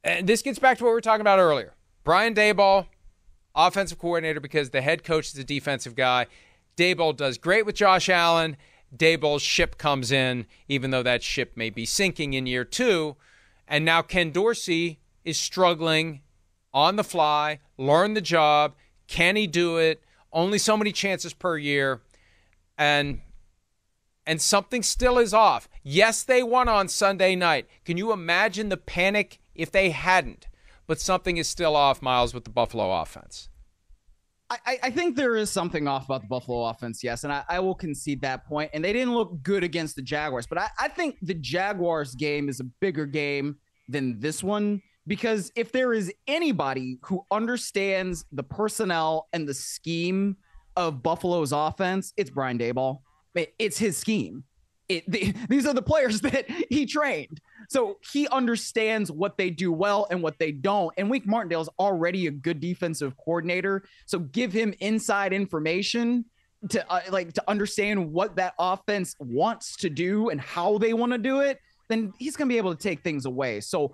And this gets back to what we were talking about earlier. Brian Daboll, offensive coordinator, because the head coach is a defensive guy. Daboll does great with Josh Allen. Daboll's ship comes in, even though that ship may be sinking in year 2. And now Ken Dorsey is struggling on the fly, learn the job. Can he do it? Only so many chances per year. And something still is off. Yes, they won on Sunday night. Can you imagine the panic if they hadn't? But something is still off, Myles, with the Buffalo offense. I think there is something off about the Buffalo offense, yes, and I will concede that point. And they didn't look good against the Jaguars, but I think the Jaguars game is a bigger game than this one, because if there is anybody who understands the personnel and the scheme of Buffalo's offense, it's Brian Daboll. It's his scheme. These are the players that he trained. So he understands what they do well and what they don't. And Wink Martindale's already a good defensive coordinator. So give him inside information to understand what that offense wants to do and how they want to do it. Then he's going to be able to take things away. So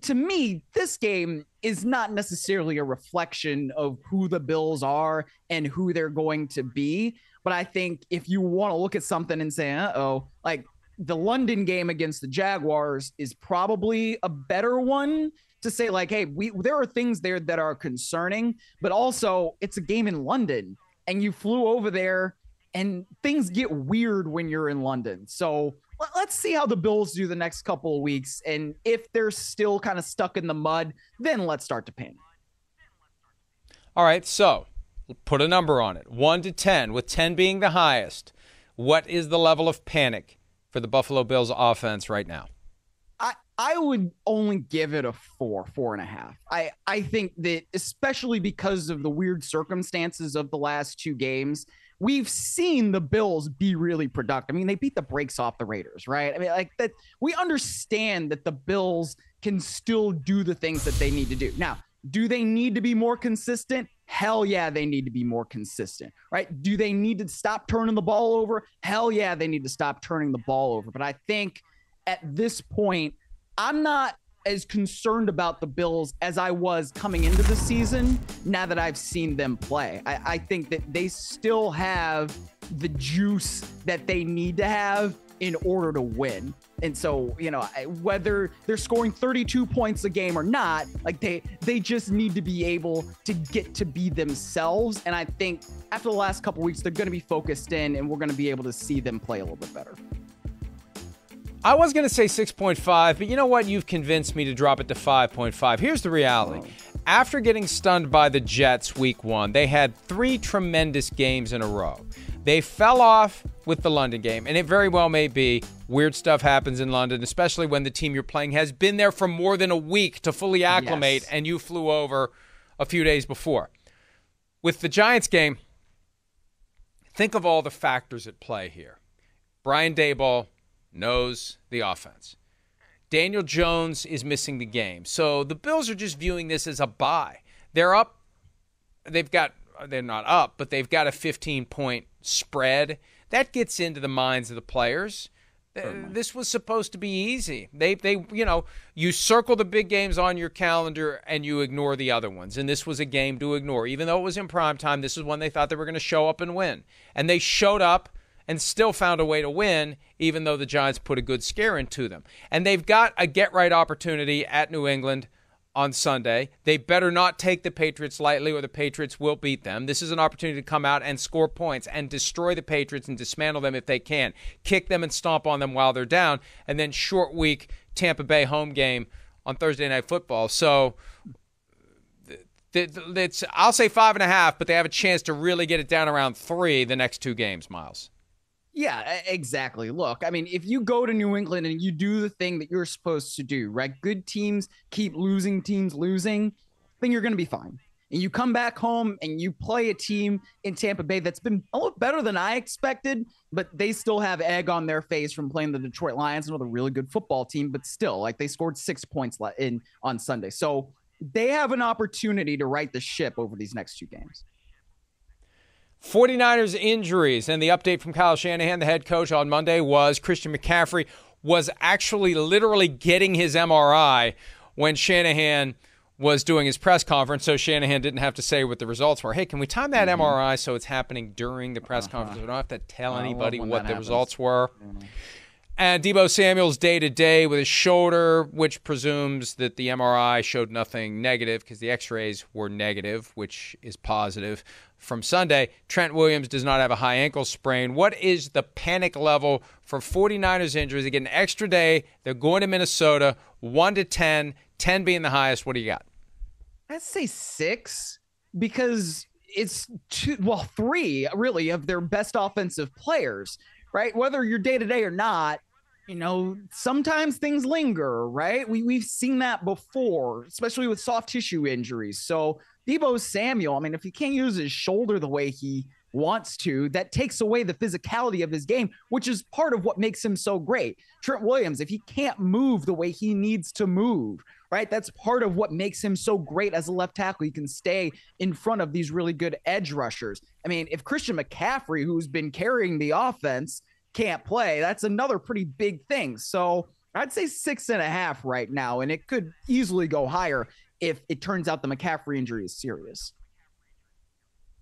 to me, this game is not necessarily a reflection of who the Bills are and who they're going to be. But I think if you want to look at something and say, like the London game against the Jaguars is probably a better one to say, like, hey, there are things there that are concerning, but also it's a game in London and you flew over there and things get weird when you're in London. So let's see how the Bills do the next couple of weeks. And if they're still kind of stuck in the mud, then let's start to panic. All right, so put a number on it, 1 to 10, with 10 being the highest. What is the level of panic for the Buffalo Bills offense right now? I would only give it a 4.5. I think that, especially because of the weird circumstances of the last 2 games, we've seen the Bills be really productive. I mean, they beat the brakes off the Raiders, right? I mean, like that. We understand that the Bills can still do the things that they need to do. Now, do they need to be more consistent? Hell yeah, they need to be more consistent, right? Do they need to stop turning the ball over? Hell yeah, they need to stop turning the ball over. But I think at this point, I'm not as concerned about the Bills as I was coming into the season now that I've seen them play. I think that they still have the juice that they need to have in order to win. And so, whether they're scoring 32 points a game or not, like they just need to be able to get to be themselves. And I think after the last couple weeks, they're going to be focused in and we're going to be able to see them play a little bit better. I was going to say 6.5, but you know what? You've convinced me to drop it to 5.5. Here's the reality. After getting stunned by the Jets week 1, they had 3 tremendous games in a row. They fell off with the London game, and it very well may be. Weird stuff happens in London, especially when the team you're playing has been there for more than a week to fully acclimate, yes, and you flew over a few days before. With the Giants game, think of all the factors at play here. Brian Daboll knows the offense. Daniel Jones is missing the game. So the Bills are just viewing this as a bye. They're up. They're not up, but they've got a 15-point spread. That gets into the minds of the players. This was supposed to be easy. You circle the big games on your calendar and you ignore the other ones. And this was a game to ignore. Even though it was in prime time, this is when they thought they were going to show up and win. And they showed up and still found a way to win, even though the Giants put a good scare into them. And they've got a get-right opportunity at New England on Sunday. They better not take the Patriots lightly or the Patriots will beat them. This is an opportunity to come out and score points and destroy the Patriots and dismantle them if they can. Kick them and stomp on them while they're down. And then short week Tampa Bay home game on Thursday Night Football. So I'll say 5.5, but they have a chance to really get it down around 3 the next 2 games, Myles. Yeah, exactly. Look, I mean, if you go to New England and you do the thing that you're supposed to do, right? Good teams keep losing, then you're going to be fine. And you come back home and you play a team in Tampa Bay that's been a little better than I expected, but they still have egg on their face from playing the Detroit Lions, another really good football team, but still, like, they scored 6 points on Sunday. So they have an opportunity to right the ship over these next 2 games. 49ers injuries, and the update from Kyle Shanahan, the head coach, on Monday was Christian McCaffrey was actually literally getting his MRI when Shanahan was doing his press conference, so Shanahan didn't have to say what the results were. Hey, can we time that MRI so it's happening during the press conference? We don't have to tell anybody what the results were. And Deebo Samuel's day-to-day with his shoulder, which presumes that the MRI showed nothing negative because the x-rays were negative, which is positive. From Sunday, Trent Williams does not have a high ankle sprain. What is the panic level for 49ers injuries? They get an extra day. They're going to Minnesota, 1 to 10, 10 being the highest. What do you got? I'd say 6 because it's 3 really of their best offensive players, right? Whether you're day-to-day or not, sometimes things linger, right? We've seen that before, especially with soft tissue injuries. So Deebo Samuel, if he can't use his shoulder the way he wants to, that takes away the physicality of his game, which is part of what makes him so great. Trent Williams, if he can't move the way he needs to move, right? That's part of what makes him so great as a left tackle. He can stay in front of these really good edge rushers. If Christian McCaffrey, who's been carrying the offense, can't play, that's another pretty big thing. So I'd say 6.5 right now, and it could easily go higher if it turns out the McCaffrey injury is serious.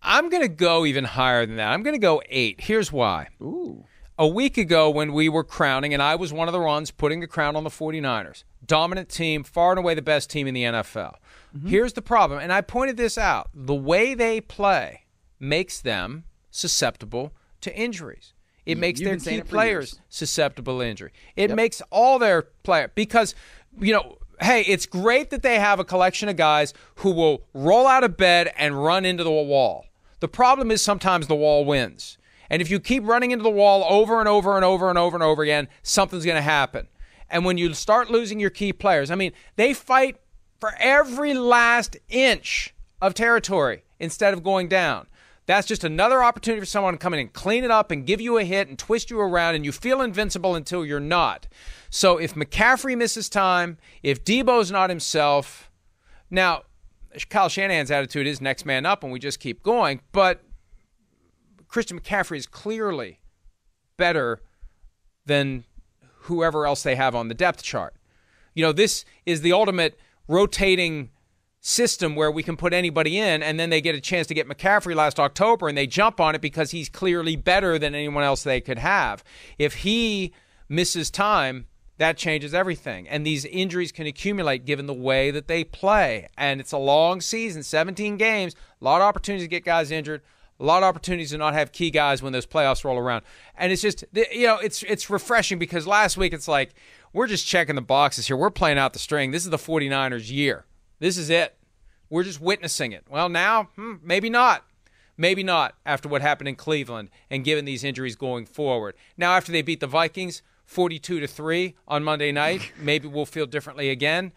I'm going to go even higher than that. I'm going to go 8. Here's why. Ooh. A week ago when we were crowning, and I was one of the ones putting the crown on the 49ers, dominant team, far and away the best team in the NFL. Mm-hmm. Here's the problem, and I pointed this out. The way they play makes them susceptible to injuries. It makes their key players susceptible to injury. It makes all their players, because, hey, it's great that they have a collection of guys who will roll out of bed and run into the wall. The problem is sometimes the wall wins. And if you keep running into the wall over and over and over and over and over again, something's going to happen. And when you start losing your key players, they fight for every last inch of territory instead of going down. That's just another opportunity for someone to come in and clean it up and give you a hit and twist you around, and you feel invincible until you're not. So if McCaffrey misses time, if Deebo's not himself, now Kyle Shanahan's attitude is next man up and we just keep going, but Christian McCaffrey is clearly better than whoever else they have on the depth chart. This is the ultimate rotating system where we can put anybody in, and then they get a chance to get McCaffrey last October, and they jump on it because he's clearly better than anyone else they could have. If he misses time, that changes everything. And these injuries can accumulate given the way that they play. And it's a long season, 17 games, a lot of opportunities to get guys injured, a lot of opportunities to not have key guys when those playoffs roll around. And it's just, it's refreshing because last week it's like, we're just checking the boxes here. We're playing out the string. This is the 49ers' year. This is it. We're just witnessing it. Well, now, maybe not. Maybe not after what happened in Cleveland and given these injuries going forward. Now, after they beat the Vikings 42-3 on Monday night, maybe we'll feel differently again.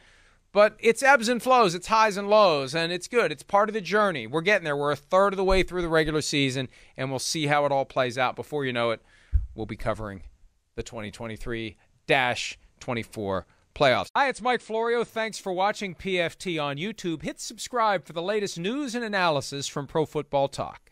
But it's ebbs and flows. It's highs and lows, and it's good. It's part of the journey. We're getting there. We're a third of the way through the regular season, and we'll see how it all plays out. Before you know it, we'll be covering the 2023-24 playoffs. Hi, it's Mike Florio. Thanks for watching PFT on YouTube. Hit subscribe for the latest news and analysis from Pro Football Talk.